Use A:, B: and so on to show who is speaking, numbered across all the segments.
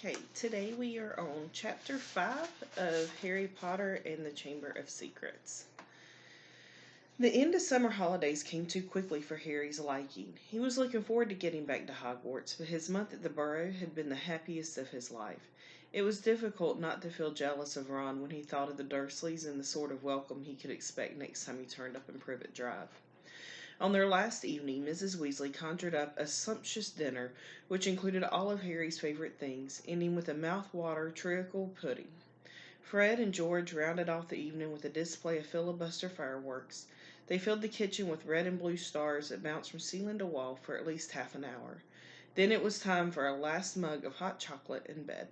A: Okay, today we are on chapter 5 of Harry Potter and the Chamber of Secrets. The end of summer holidays came too quickly for Harry's liking. He was looking forward to getting back to Hogwarts, but his month at the Burrow had been the happiest of his life. It was difficult not to feel jealous of Ron when he thought of the Dursleys and the sort of welcome he could expect next time he turned up in Privet Drive. On their last evening, Mrs. Weasley conjured up a sumptuous dinner, which included all of Harry's favorite things, ending with a mouth-water treacle pudding. Fred and George rounded off the evening with a display of filibuster fireworks. They filled the kitchen with red and blue stars that bounced from ceiling to wall for at least half an hour. Then it was time for a last mug of hot chocolate in bed.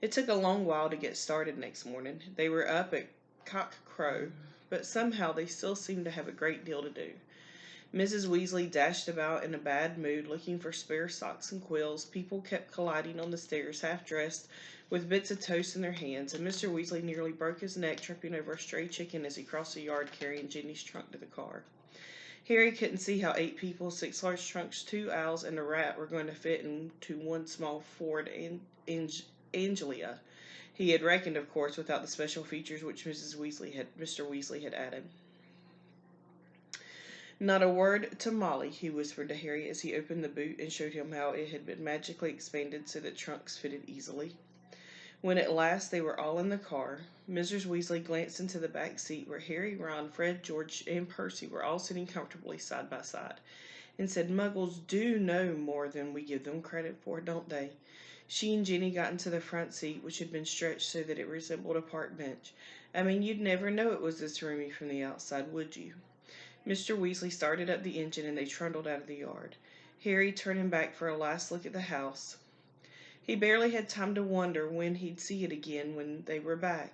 A: It took a long while to get started next morning. They were up at cock-crow, but somehow they still seemed to have a great deal to do. Mrs. Weasley dashed about in a bad mood, looking for spare socks and quills. People kept colliding on the stairs, half-dressed, with bits of toast in their hands, and Mr. Weasley nearly broke his neck tripping over a stray chicken as he crossed the yard carrying Ginny's trunk to the car. Harry couldn't see how 8 people, 6 large trunks, 2 owls, and a rat were going to fit into one small Ford Anglia. He had reckoned, of course, without the special features which Mr. Weasley had added. "Not a word to Molly," he whispered to Harry as he opened the boot and showed him how it had been magically expanded so that trunks fitted easily. When at last they were all in the car, Mrs. Weasley glanced into the back seat where Harry, Ron, Fred, George, and Percy were all sitting comfortably side by side, and said, "Muggles do know more than we give them credit for, don't they?" She and Ginny got into the front seat, which had been stretched so that it resembled a park bench. "I mean, you'd never know it was this roomy from the outside, would you?" Mr. Weasley started up the engine and they trundled out of the yard. Harry turning back for a last look at the house. He barely had time to wonder when he'd see it again when they were back.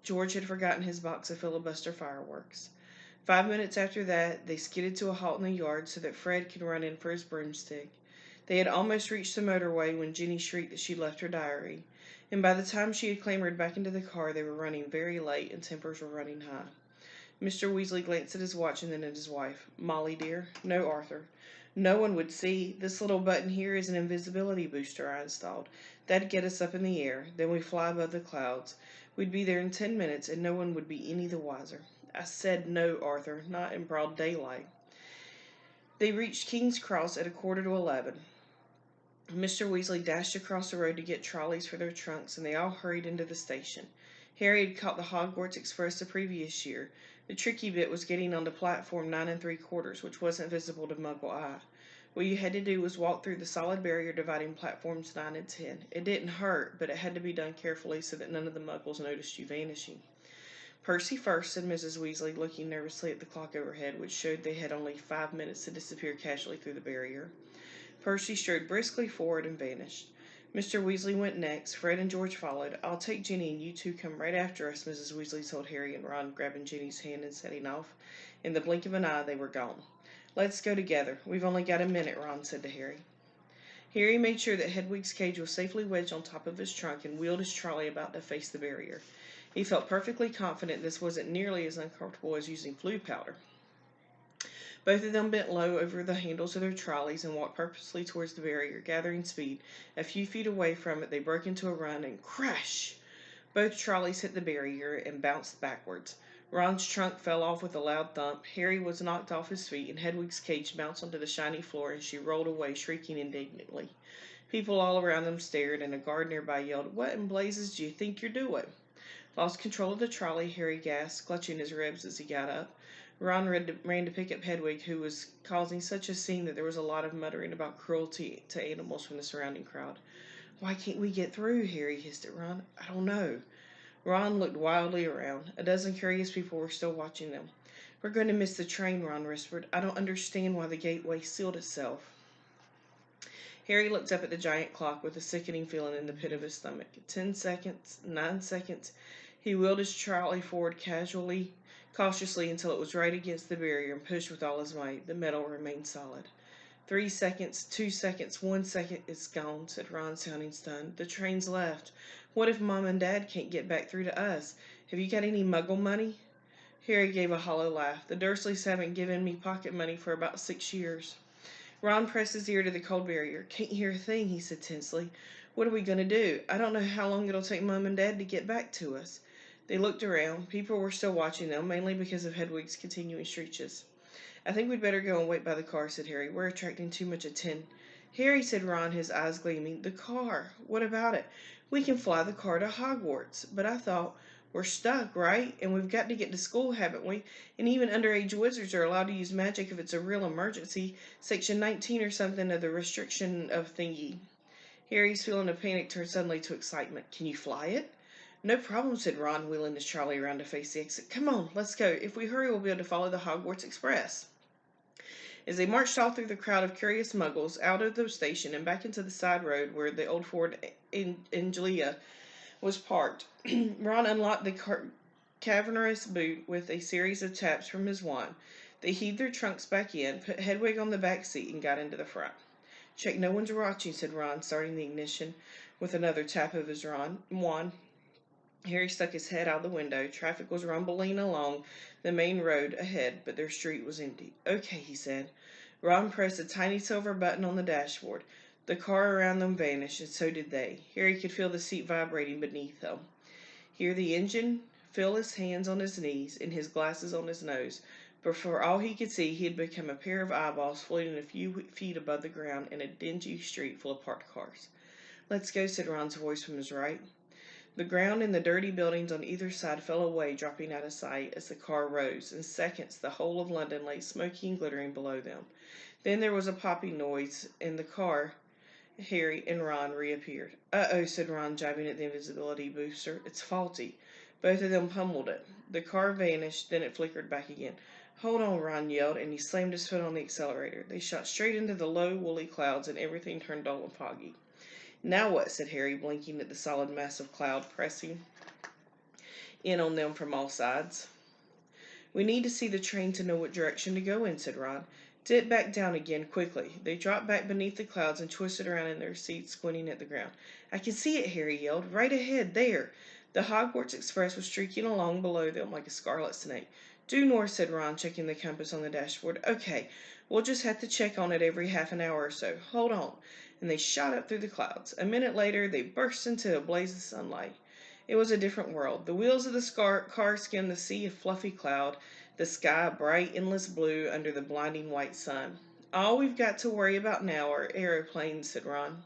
A: George had forgotten his box of filibuster fireworks. 5 minutes after that, they skidded to a halt in the yard so that Fred could run in for his broomstick. They had almost reached the motorway when Ginny shrieked that she'd left her diary, and by the time she had clambered back into the car, they were running very late and tempers were running high. Mr. Weasley glanced at his watch and then at his wife. "Molly, dear." "No, Arthur. No one would see. This little button here is an invisibility booster I installed. That'd get us up in the air. Then we fly above the clouds. We'd be there in 10 minutes and no one would be any the wiser." "I said no, Arthur. Not in broad daylight." They reached King's Cross at 11:15. Mr. Weasley dashed across the road to get trolleys for their trunks, and they all hurried into the station. Harry had caught the Hogwarts Express the previous year. The tricky bit was getting onto platform 9 3/4, which wasn't visible to Muggle eye. What you had to do was walk through the solid barrier dividing platforms 9 and 10. It didn't hurt, but it had to be done carefully so that none of the Muggles noticed you vanishing. "Percy first," said Mrs. Weasley, looking nervously at the clock overhead, which showed they had only 5 minutes to disappear casually through the barrier. Percy strode briskly forward and vanished. Mr. Weasley went next. Fred and George followed. "I'll take Ginny and you two come right after us," Mrs. Weasley told Harry and Ron, grabbing Ginny's hand and setting off. In the blink of an eye, they were gone. "Let's go together. We've only got a minute," Ron said to Harry. Harry made sure that Hedwig's cage was safely wedged on top of his trunk and wheeled his trolley about to face the barrier. He felt perfectly confident this wasn't nearly as uncomfortable as using Floo powder. Both of them bent low over the handles of their trolleys and walked purposely towards the barrier, gathering speed. A few feet away from it, they broke into a run, and crash! Both trolleys hit the barrier and bounced backwards. Ron's trunk fell off with a loud thump. Harry was knocked off his feet, and Hedwig's cage bounced onto the shiny floor, and she rolled away, shrieking indignantly. People all around them stared, and a guard nearby yelled, "What in blazes do you think you're doing?" Lost control of the trolley, Harry gasped, clutching his ribs as he got up. Ron ran to pick up Hedwig, who was causing such a scene that there was a lot of muttering about cruelty to animals from the surrounding crowd. "Why can't we get through?" Harry hissed at Ron. "I don't know." Ron looked wildly around. A dozen curious people were still watching them. "We're going to miss the train," Ron whispered. "I don't understand why the gateway sealed itself." Harry looked up at the giant clock with a sickening feeling in the pit of his stomach. 10 seconds, 9 seconds. He wheeled his trolley forward cautiously until it was right against the barrier and pushed with all his might. The metal remained solid. 3 seconds, 2 seconds, 1 second. "It's gone," said Ron, sounding stunned. "The train's left. What if Mom and Dad can't get back through to us? Have you got any Muggle money?" Harry gave a hollow laugh. "The Dursleys haven't given me pocket money for about 6 years. Ron pressed his ear to the cold barrier. "Can't hear a thing," he said tensely. "What are we going to do? I don't know how long it'll take Mom and Dad to get back to us." They looked around. People were still watching them, mainly because of Hedwig's continuing screeches. "I think we'd better go and wait by the car," said Harry. "We're attracting too much attention." "Harry," said Ron, his eyes gleaming. "The car. What about it? We can fly the car to Hogwarts." "But I thought we're stuck, right? And we've got to get to school, haven't we? And even underage wizards are allowed to use magic if it's a real emergency. Section 19 or something of the restriction of thingy." Harry's feeling of panic turned suddenly to excitement. "Can you fly it?" "No problem," said Ron, wheeling his trolley around to face the exit. "Come on, let's go. If we hurry, we'll be able to follow the Hogwarts Express." As they marched all through the crowd of curious muggles, out of the station and back into the side road where the old Ford Angelia was parked, Ron unlocked the cavernous boot with a series of taps from his wand. They heaved their trunks back in, put Hedwig on the back seat, and got into the front. "Check no one's watching," said Ron, starting the ignition with another tap of his wand. Harry stuck his head out the window. Traffic was rumbling along the main road ahead, but their street was empty. "Okay," he said. Ron pressed a tiny silver button on the dashboard. The car around them vanished, and so did they. Harry could feel the seat vibrating beneath him, hear the engine, feel his hands on his knees, and his glasses on his nose. But for all he could see, he had become a pair of eyeballs floating a few feet above the ground in a dingy street full of parked cars. "Let's go," said Ron's voice from his right. The ground and the dirty buildings on either side fell away, dropping out of sight as the car rose. In seconds, the whole of London lay smoky and glittering below them. Then there was a popping noise, and the car, Harry and Ron reappeared. "Uh-oh," said Ron, jabbing at the invisibility booster. "It's faulty." Both of them pummeled it. The car vanished, then it flickered back again. "Hold on," Ron yelled, and he slammed his foot on the accelerator. They shot straight into the low, woolly clouds, and everything turned dull and foggy. "Now what?" said Harry, blinking at the solid mass of cloud pressing in on them from all sides. "We need to see the train to know what direction to go in," said Ron. "Dip back down again, quickly." They dropped back beneath the clouds and twisted around in their seats, squinting at the ground. "I can see it," Harry yelled. "Right ahead, there." The Hogwarts Express was streaking along below them like a scarlet snake. "Due north," said Ron, checking the compass on the dashboard. "Okay, we'll just have to check on it every half an hour or so. Hold on." And they shot up through the clouds. A minute later, they burst into a blaze of sunlight. It was a different world. The wheels of the car skimmed the sea of fluffy cloud, the sky a bright, endless blue under the blinding white sun. "All we've got to worry about now are aeroplanes," said Ron.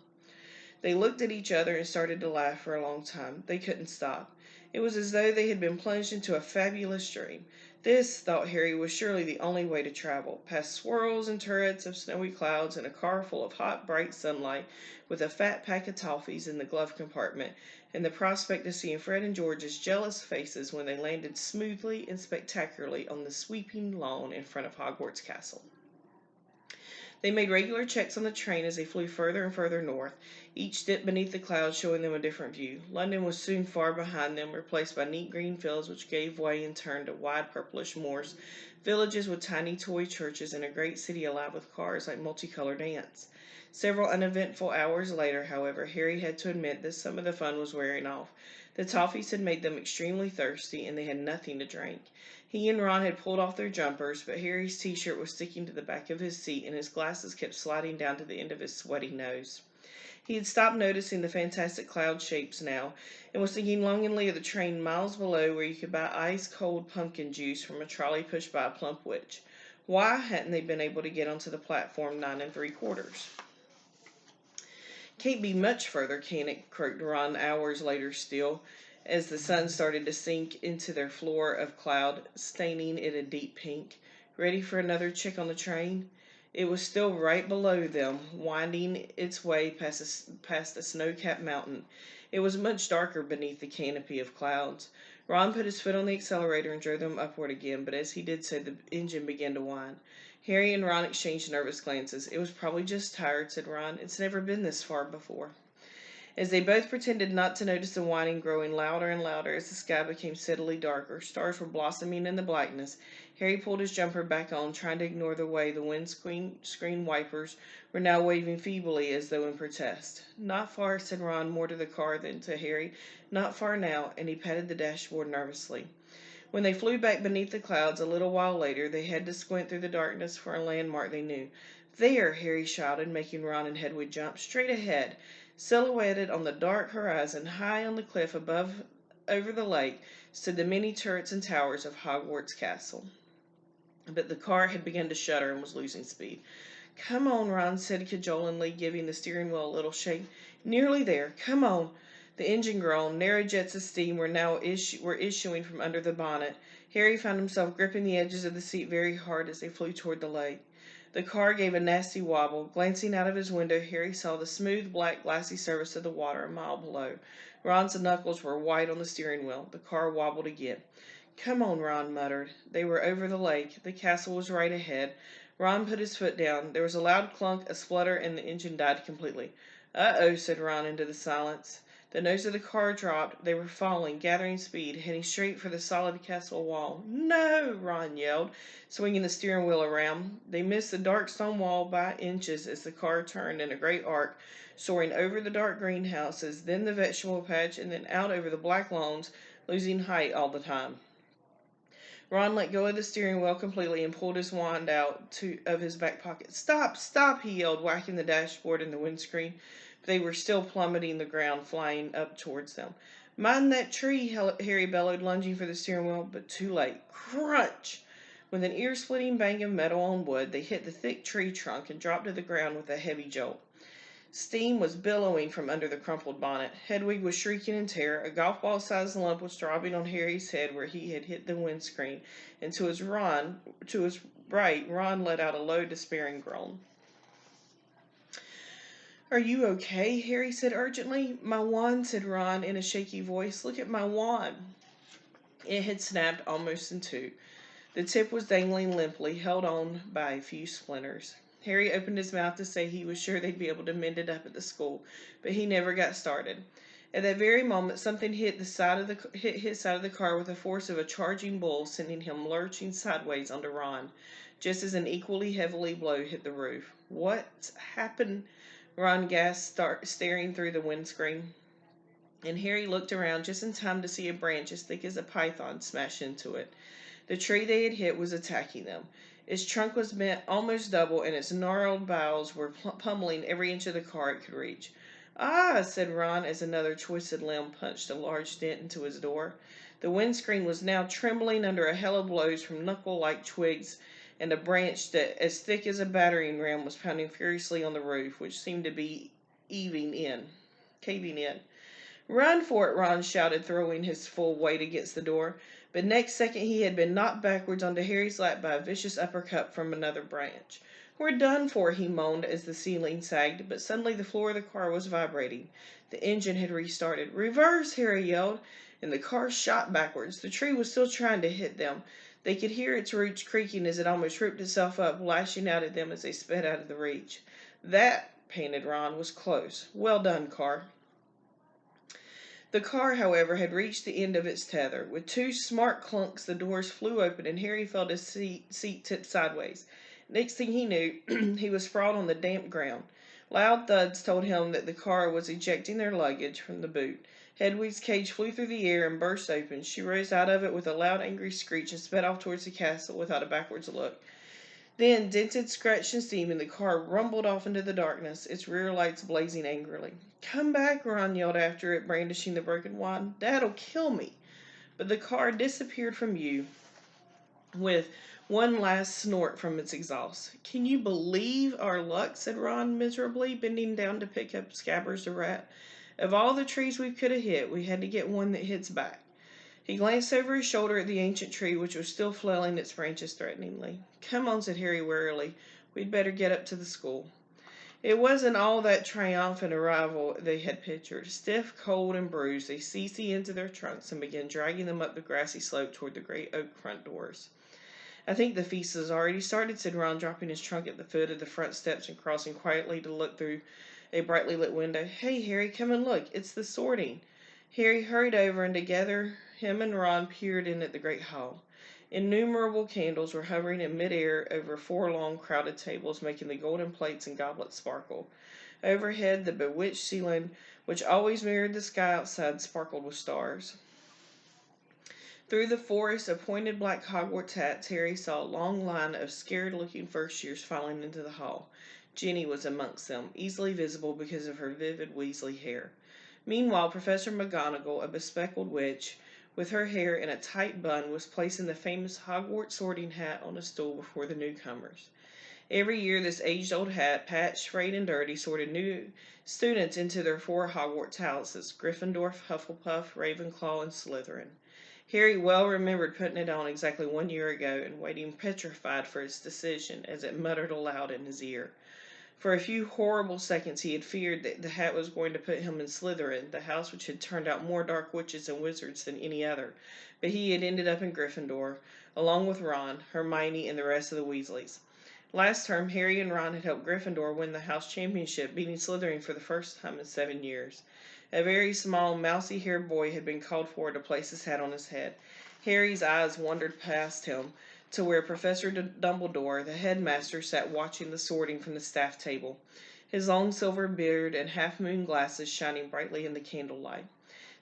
A: They looked at each other and started to laugh for a long time. They couldn't stop. It was as though they had been plunged into a fabulous dream. This, thought Harry, was surely the only way to travel, past swirls and turrets of snowy clouds in a car full of hot, bright sunlight, with a fat pack of toffees in the glove compartment, and the prospect of seeing Fred and George's jealous faces when they landed smoothly and spectacularly on the sweeping lawn in front of Hogwarts Castle. They made regular checks on the train as they flew further and further north, each dip beneath the clouds showing them a different view. London was soon far behind them, replaced by neat green fields which gave way and turned to wide purplish moors, villages with tiny toy churches, and a great city alive with cars like multicolored ants. Several uneventful hours later, however, Harry had to admit that some of the fun was wearing off. The toffees had made them extremely thirsty, and they had nothing to drink. He and Ron had pulled off their jumpers, but Harry's t-shirt was sticking to the back of his seat, and his glasses kept sliding down to the end of his sweaty nose. He had stopped noticing the fantastic cloud shapes now, and was thinking longingly of the train miles below where you could buy ice-cold pumpkin juice from a trolley pushed by a plump witch. Why hadn't they been able to get onto the platform 9 3/4? "Can't be much further, can it?" croaked Ron hours later still, as the sun started to sink into their floor of cloud, staining it a deep pink. Ready for another check on the train? It was still right below them, winding its way past a snow-capped mountain. It was much darker beneath the canopy of clouds. Ron put his foot on the accelerator and drove them upward again, but as he did so, the engine began to whine. Harry and Ron exchanged nervous glances. "It was probably just tired," said Ron. "It's never been this far before." As they both pretended not to notice the whining growing louder and louder as the sky became steadily darker, stars were blossoming in the blackness, Harry pulled his jumper back on, trying to ignore the way the windscreen wipers were now waving feebly as though in protest. "Not far," said Ron, more to the car than to Harry. "Not far now," and he patted the dashboard nervously. When they flew back beneath the clouds a little while later, they had to squint through the darkness for a landmark they knew. There, Harry shouted, making Ron and Hedwig jump. Straight ahead, silhouetted on the dark horizon, high on the cliff above over the lake, stood the many turrets and towers of Hogwarts Castle. But the car had begun to shudder and was losing speed. Come on, Ron said cajolingly, giving the steering wheel a little shake. Nearly there. Come on. The engine groaned. Narrow jets of steam were now issuing from under the bonnet. Harry found himself gripping the edges of the seat very hard as they flew toward the lake. The car gave a nasty wobble. Glancing out of his window, Harry saw the smooth, black, glassy surface of the water a mile below. Ron's knuckles were white on the steering wheel. The car wobbled again. Come on, Ron muttered. They were over the lake. The castle was right ahead. Ron put his foot down. There was a loud clunk, a splutter, and the engine died completely. Uh-oh, said Ron into the silence. The nose of the car dropped. They were falling, gathering speed, heading straight for the solid castle wall. No! Ron yelled, swinging the steering wheel around. They missed the dark stone wall by inches as the car turned in a great arc, soaring over the dark greenhouses, then the vegetable patch, and then out over the black lawns, losing height all the time. Ron let go of the steering wheel completely and pulled his wand out of his back pocket. Stop! Stop! He yelled, whacking the dashboard and the windscreen. But they were still plummeting the ground, flying up towards them. Mind that tree, Harry bellowed, lunging for the steering wheel, but too late. Crunch! With an ear-splitting bang of metal on wood, they hit the thick tree trunk and dropped to the ground with a heavy jolt. Steam was billowing from under the crumpled bonnet. Hedwig was shrieking in terror. A golf ball-sized lump was dropping on Harry's head where he had hit the windscreen, and to his right, Ron let out a low, despairing groan. Are you okay? Harry said urgently. My wand, said Ron in a shaky voice. Look at my wand. It had snapped almost in two. The tip was dangling limply, held on by a few splinters. Harry opened his mouth to say he was sure they'd be able to mend it up at the school, but he never got started. At that very moment, something hit his side of the car with the force of a charging bull, sending him lurching sideways onto Ron, just as an equally heavy blow hit the roof. What's happened? Ron gasped, staring through the windscreen. And Harry looked around just in time to see a branch as thick as a python smash into it. The tree they had hit was attacking them. Its trunk was bent almost double, and its gnarled boughs were pummeling every inch of the car it could reach. Ah, said Ron as another twisted limb punched a large dent into his door. The windscreen was now trembling under a hail of blows from knuckle-like twigs, and a branch that, as thick as a battering ram, was pounding furiously on the roof, which seemed to be caving in. Run for it, Ron shouted, throwing his full weight against the door. But next second he had been knocked backwards onto Harry's lap by a vicious uppercut from another branch. We're done for, he moaned as the ceiling sagged, but suddenly the floor of the car was vibrating. The engine had restarted. Reverse, Harry yelled, and the car shot backwards. The tree was still trying to hit them. They could hear its roots creaking as it almost ripped itself up, lashing out at them as they sped out of the reach. That, panted Ron, was close. Well done, car. The car, however, had reached the end of its tether. With two smart clunks, the doors flew open, and Harry felt his seat tip sideways. Next thing he knew, he was sprawled on the damp ground. Loud thuds told him that the car was ejecting their luggage from the boot. Hedwig's cage flew through the air and burst open. She rose out of it with a loud, angry screech and sped off towards the castle without a backwards look. Then, dented, scratched, and steaming, the car rumbled off into the darkness, its rear lights blazing angrily. Come back, Ron yelled after it, brandishing the broken wand. Dad'll kill me. But the car disappeared from view with one last snort from its exhaust. Can you believe our luck? Said Ron miserably, bending down to pick up Scabbers the rat. Of all the trees we could have hit, we had to get one that hits back. He glanced over his shoulder at the ancient tree, which was still flailing its branches threateningly. Come on, said Harry wearily. We'd better get up to the school. It wasn't all that triumphant arrival they had pictured. Stiff, cold, and bruised, they seized the ends of their trunks and began dragging them up the grassy slope toward the great oak front doors. I think the feast has already started, said Ron, dropping his trunk at the foot of the front steps and crossing quietly to look through a brightly lit window. Hey, Harry, come and look. It's the sorting. Harry hurried over, and together him and Ron peered in at the great hall. Innumerable candles were hovering in mid-air over 4 long, crowded tables, making the golden plates and goblets sparkle. Overhead, the bewitched ceiling, which always mirrored the sky outside, sparkled with stars. Through the forest of pointed black Hogwarts hats, Harry saw a long line of scared-looking first-years filing into the hall. Ginny was amongst them, easily visible because of her vivid Weasley hair. Meanwhile, Professor McGonagall, a bespectacled witch, with her hair in a tight bun, was placing the famous Hogwarts sorting hat on a stool before the newcomers. Every year, this age-old hat, patched, frayed, and dirty, sorted new students into their four Hogwarts houses: Gryffindor, Hufflepuff, Ravenclaw, and Slytherin. Harry well remembered putting it on exactly 1 year ago and waiting petrified for its decision as it muttered aloud in his ear. For a few horrible seconds he had feared that the hat was going to put him in Slytherin, the house which had turned out more dark witches and wizards than any other, but he had ended up in Gryffindor, along with Ron, Hermione, and the rest of the Weasleys. Last term, Harry and Ron had helped Gryffindor win the house championship, beating Slytherin for the first time in 7 years. A very small, mousy-haired boy had been called forward to place his hat on his head. Harry's eyes wandered past him to where Professor Dumbledore, the headmaster, sat watching the sorting from the staff table, his long silver beard and half-moon glasses shining brightly in the candlelight.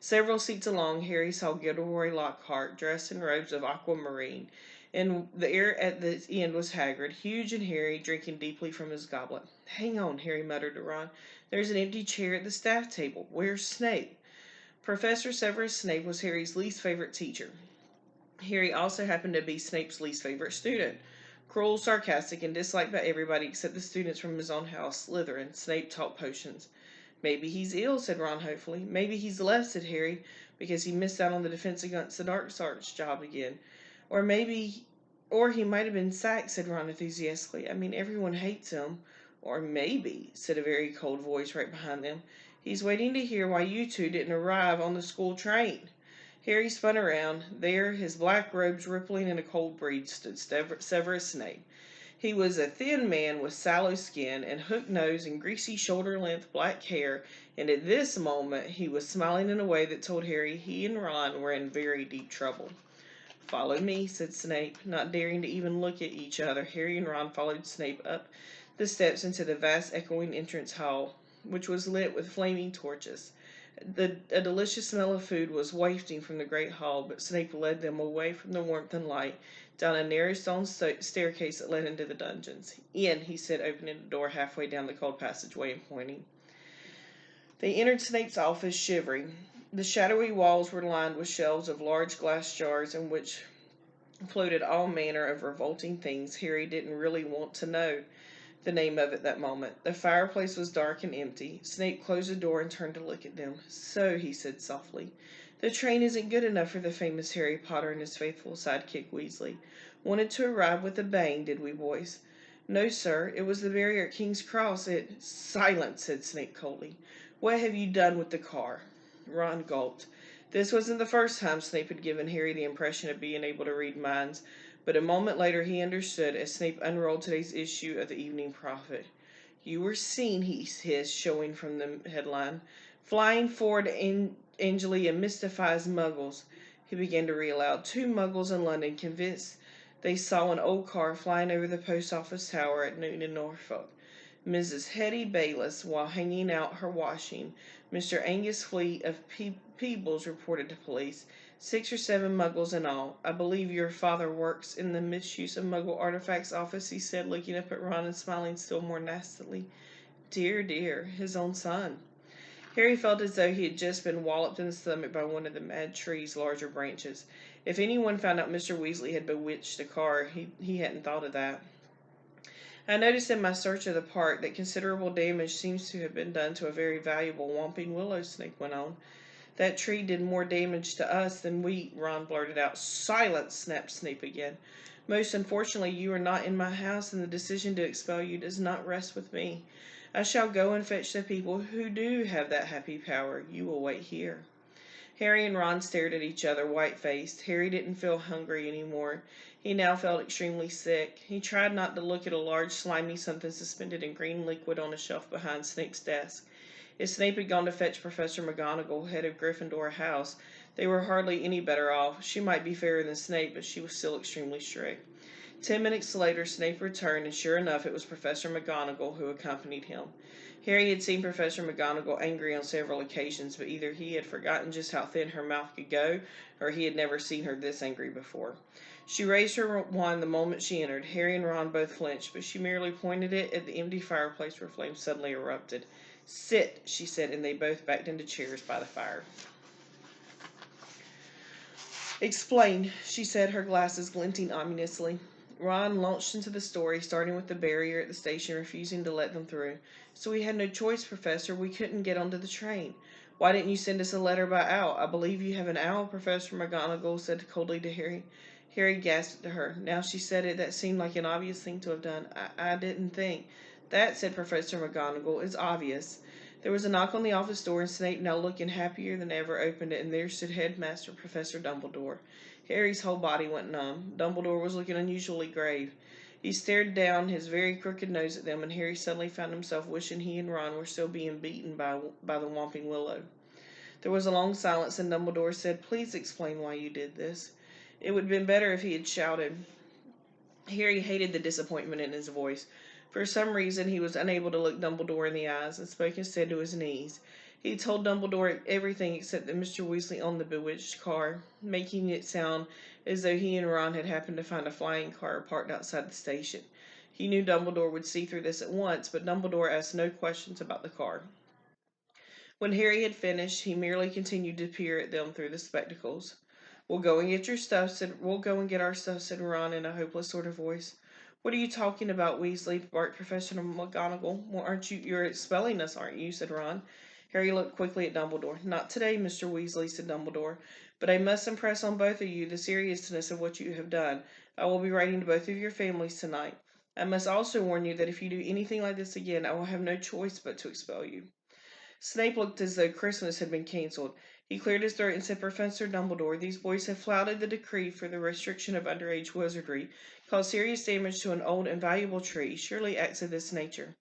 A: Several seats along, Harry saw Gilderoy Lockhart, dressed in robes of aquamarine, and the air at the end was Hagrid, huge and hairy, drinking deeply from his goblet. "Hang on," Harry muttered to Ron. "There's an empty chair at the staff table. Where's Snape?" Professor Severus Snape was Harry's least favorite teacher. Harry also happened to be Snape's least favorite student. Cruel, sarcastic, and disliked by everybody except the students from his own house, Slytherin, Snape taught potions. "Maybe he's ill," said Ron hopefully. "Maybe he's left," said Harry, "because he missed out on the Defense Against the Dark Arts job again. Or he might have been sacked," said Ron enthusiastically. "I mean, everyone hates him." "Or maybe," said a very cold voice right behind them, "he's waiting to hear why you two didn't arrive on the school train." Harry spun around. There, his black robes rippling in a cold breeze, stood Severus Snape. He was a thin man with sallow skin and hooked nose and greasy shoulder-length black hair, and at this moment he was smiling in a way that told Harry he and Ron were in very deep trouble. "Follow me," said Snape. Not daring to even look at each other, Harry and Ron followed Snape up the steps into the vast echoing entrance hall, which was lit with flaming torches. A delicious smell of food was wafting from the great hall, but Snape led them away from the warmth and light, down a narrow stone staircase that led into the dungeons. "In," he said, opening a door halfway down the cold passageway and pointing. They entered Snape's office, shivering. The shadowy walls were lined with shelves of large glass jars in which floated all manner of revolting things Harry didn't really want to know the name of at that moment. The fireplace was dark and empty. Snape closed the door and turned to look at them. "So," he said softly, "the train isn't good enough for the famous Harry Potter and his faithful sidekick Weasley. Wanted to arrive with a bang, did we, boys?" "No, sir. It was the barrier at King's Cross. "Silence," said Snape coldly. "What have you done with the car?" Ron gulped. This wasn't the first time Snape had given Harry the impression of being able to read minds, but a moment later he understood as Snape unrolled today's issue of the Evening Prophet. "You were seen," he hissed, showing from the headline. "Flying forward Angelia mystifies Muggles." He began to read aloud. "Two Muggles in London convinced they saw an old car flying over the post office tower at noon in Norfolk. Mrs. Hetty Bayliss, while hanging out her washing. Mr. Angus Fleet of Peebles reported to police. 6 or 7 Muggles in all. I believe your father works in the misuse of Muggle artifacts office," he said, looking up at Ron and smiling still more nastily. Dear, dear, his own son. Harry felt as though he had just been walloped in the stomach by one of the mad tree's larger branches. If anyone found out Mr. Weasley had bewitched the car, he hadn't thought of that. "I noticed in my search of the park that considerable damage seems to have been done to a very valuable Whomping Willow," Snape went on. "That tree did more damage to us than we," Ron blurted out. "Silence!" snapped Snape again. "Most unfortunately, you are not in my house, and the decision to expel you does not rest with me. I shall go and fetch the people who do have that happy power. You will wait here." Harry and Ron stared at each other, white-faced. Harry didn't feel hungry anymore. He now felt extremely sick. He tried not to look at a large, slimy something suspended in green liquid on a shelf behind Snape's desk. If Snape had gone to fetch Professor McGonagall, head of Gryffindor House, they were hardly any better off. She might be fairer than Snape, but she was still extremely strict. 10 minutes later, Snape returned, and sure enough, it was Professor McGonagall who accompanied him. Harry had seen Professor McGonagall angry on several occasions, but either he had forgotten just how thin her mouth could go, or he had never seen her this angry before. She raised her wand the moment she entered. Harry and Ron both flinched, but she merely pointed it at the empty fireplace where flames suddenly erupted. "Sit," she said, and they both backed into chairs by the fire. "Explain," she said, her glasses glinting ominously. Ron launched into the story, starting with the barrier at the station refusing to let them through. "So we had no choice, Professor. We couldn't get onto the train. Why didn't you send us a letter by owl? I believe you have an owl," Professor McGonagall said coldly to Harry. Harry gasped at her. Now she said it, that seemed like an obvious thing to have done. I didn't think. That, said Professor McGonagall, is obvious. There was a knock on the office door, and Snape, now looking happier than ever, opened it, and there stood Headmaster Professor Dumbledore. Harry's whole body went numb. Dumbledore was looking unusually grave. He stared down his very crooked nose at them, and Harry suddenly found himself wishing he and Ron were still being beaten by the Whomping Willow. There was a long silence, and Dumbledore said, "Please explain why you did this." It would have been better if he had shouted. Harry hated the disappointment in his voice. For some reason, he was unable to look Dumbledore in the eyes, and spoke instead to his niece. He told Dumbledore everything except that Mr. Weasley owned the bewitched car, making it sound as though he and Ron had happened to find a flying car parked outside the station. He knew Dumbledore would see through this at once, but Dumbledore asked no questions about the car. When Harry had finished, he merely continued to peer at them through the spectacles. We'll go and get our stuff," said Ron in a hopeless sort of voice. "What are you talking about, Weasley?" barked Professor McGonagall. "Well, you're expelling us, aren't you?" said Ron. Harry looked quickly at Dumbledore. "Not today, Mr. Weasley," said Dumbledore. "But I must impress on both of you the seriousness of what you have done. I will be writing to both of your families tonight. I must also warn you that if you do anything like this again, I will have no choice but to expel you." Snape looked as though Christmas had been cancelled. He cleared his throat and said, "Professor Dumbledore, these boys have flouted the decree for the restriction of underage wizardry, caused serious damage to an old and valuable tree, surely acts of this nature."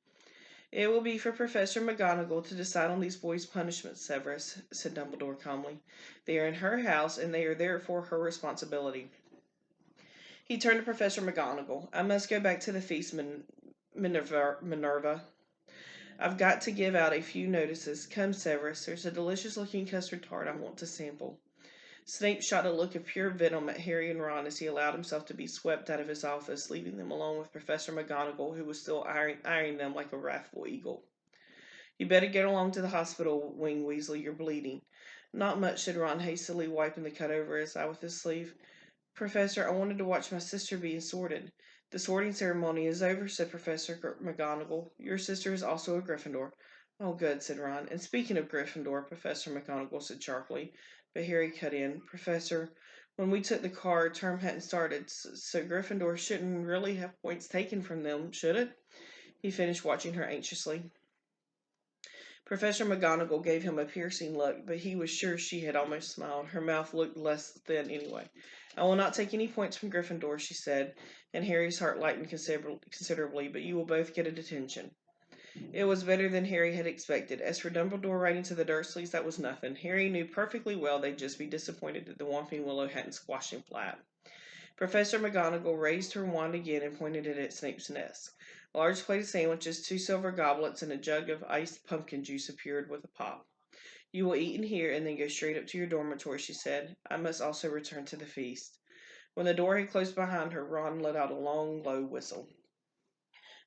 A: "It will be for Professor McGonagall to decide on these boys' punishments, Severus," said Dumbledore calmly. "They are in her house, and they are therefore her responsibility." He turned to Professor McGonagall. "I must go back to the feast, Minerva. I've got to give out a few notices. Come, Severus, there's a delicious-looking custard tart I want to sample." Snape shot a look of pure venom at Harry and Ron as he allowed himself to be swept out of his office, leaving them alone with Professor McGonagall, who was still eyeing them like a wrathful eagle. "You better get along to the hospital wing, Weasley. You're bleeding." "Not much," said Ron, hastily wiping the cut over his eye with his sleeve. "Professor, I wanted to watch my sister being sorted." "The sorting ceremony is over," said Professor McGonagall. "Your sister is also a Gryffindor." "Oh, good," said Ron. "And speaking of Gryffindor," Professor McGonagall said sharply, but Harry cut in. "Professor, when we took the car, term hadn't started, so Gryffindor shouldn't really have points taken from them, should it?" He finished, watching her anxiously. Professor McGonagall gave him a piercing look, but he was sure she had almost smiled. Her mouth looked less thin anyway. "I will not take any points from Gryffindor," she said, and Harry's heart lightened considerably, "but you will both get a detention." It was better than Harry had expected. As for Dumbledore writing to the Dursleys, that was nothing. Harry knew perfectly well they'd just be disappointed that the Whomping Willow hadn't squashed him flat. Professor McGonagall raised her wand again and pointed it at Snape's nest. A large plate of sandwiches, 2 silver goblets, and a jug of iced pumpkin juice appeared with a pop. "You will eat in here and then go straight up to your dormitory," she said. "I must also return to the feast." When the door had closed behind her, Ron let out a long, low whistle.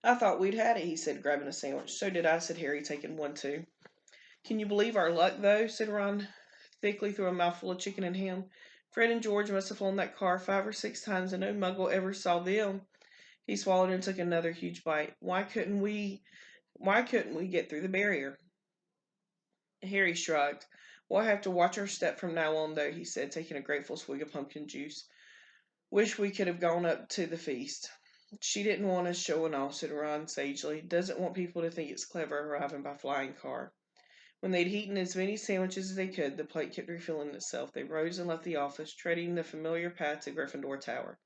A: "I thought we'd had it," he said, grabbing a sandwich. "So did I," said Harry, taking one too. "Can you believe our luck, though?" said Ron, thickly, through a mouthful of chicken and ham. "Fred and George must have flown that car 5 or 6 times, and no Muggle ever saw them." He swallowed and took another huge bite. Why couldn't we get through the barrier?" Harry shrugged. "We'll have to watch our step from now on, though," he said, taking a grateful swig of pumpkin juice. "Wish we could have gone up to the feast." "She didn't want us showing off," said Ron sagely. "Doesn't want people to think it's clever arriving by flying car." When they'd eaten as many sandwiches as they could, the plate kept refilling itself. They rose and left the office, treading the familiar path to Gryffindor Tower.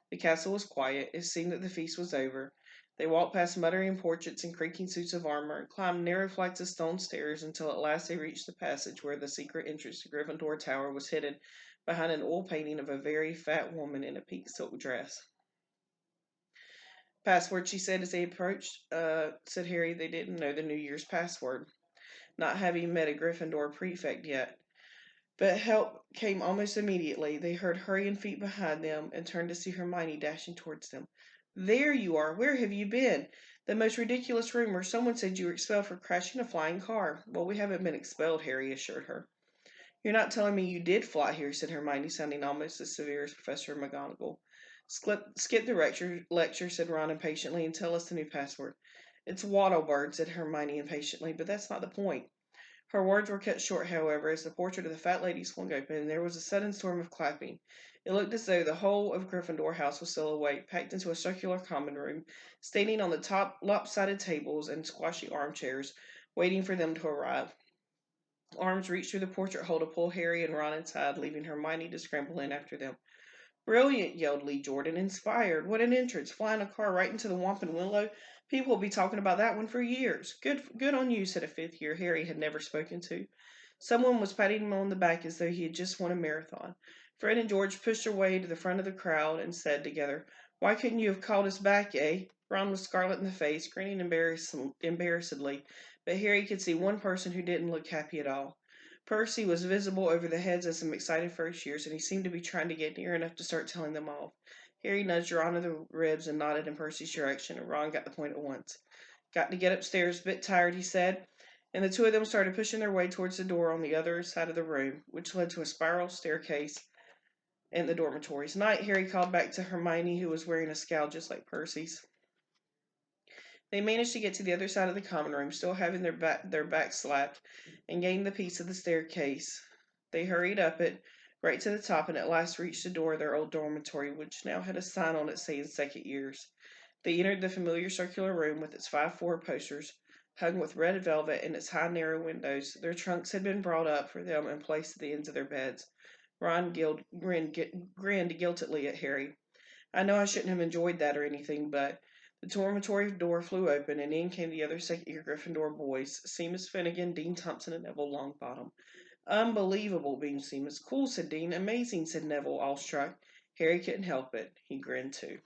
A: The castle was quiet. It seemed that the feast was over. They walked past muttering portraits and creaking suits of armor, and climbed narrow flights of stone stairs until at last they reached the passage where the secret entrance to Gryffindor Tower was hidden behind an oil painting of a very fat woman in a pink silk dress. Password, she said as they approached. Said Harry they didn't know the New Year's password, not having met a Gryffindor prefect yet. But help came almost immediately. They heard hurrying feet behind them and turned to see Hermione dashing towards them. There you are! Where have you been? The most ridiculous rumor. Someone said you were expelled for crashing a flying car. Well, we haven't been expelled, Harry assured her. You're not telling me you did fly here, said Hermione, sounding almost as severe as Professor McGonagall. Skip the lecture, said Ron impatiently, and tell us the new password. It's Wattlebird, said Hermione impatiently, but that's not the point. Her words were cut short, however, as the portrait of the fat lady swung open, and there was a sudden storm of clapping. It looked as though the whole of Gryffindor House was still awake, packed into a circular common room, standing on the top lopsided tables and squashy armchairs, waiting for them to arrive. Arms reached through the portrait hole to pull Harry and Ron inside, leaving Hermione to scramble in after them. Brilliant, yelled Lee Jordan. Inspired. What an entrance. Flying a car right into the Wampin Willow. People will be talking about that one for years. Good on you, said a fifth year Harry had never spoken to. Someone was patting him on the back as though he had just won a marathon. Fred and George pushed their way to the front of the crowd and said together, Why couldn't you have called us back, eh? Ron was scarlet in the face, grinning embarrassedly, but Harry could see one person who didn't look happy at all. Percy was visible over the heads of some excited first years, and he seemed to be trying to get near enough to start telling them off. Harry nudged Ron in the ribs and nodded in Percy's direction, and Ron got the point at once. Got to get upstairs, bit tired, he said, and the two of them started pushing their way towards the door on the other side of the room, which led to a spiral staircase in the dormitories. Night, Harry called back to Hermione, who was wearing a scowl just like Percy's. They managed to get to the other side of the common room, still having their backs slapped, and gained the piece of the staircase. They hurried up it, right to the top, and at last reached the door of their old dormitory, which now had a sign on it saying second years. They entered the familiar circular room with its 5 posters, hung with red velvet, and its high, narrow windows. Their trunks had been brought up for them and placed at the ends of their beds. Ron grinned guiltily at Harry. I know I shouldn't have enjoyed that or anything, but the dormitory door flew open, and in came the other second-year Gryffindor boys, Seamus Finnegan, Dean Thompson, and Neville Longbottom. Unbelievable, beamed Seamus. Cool, said Dean. Amazing, said Neville, awestruck. Harry couldn't help it. He grinned too.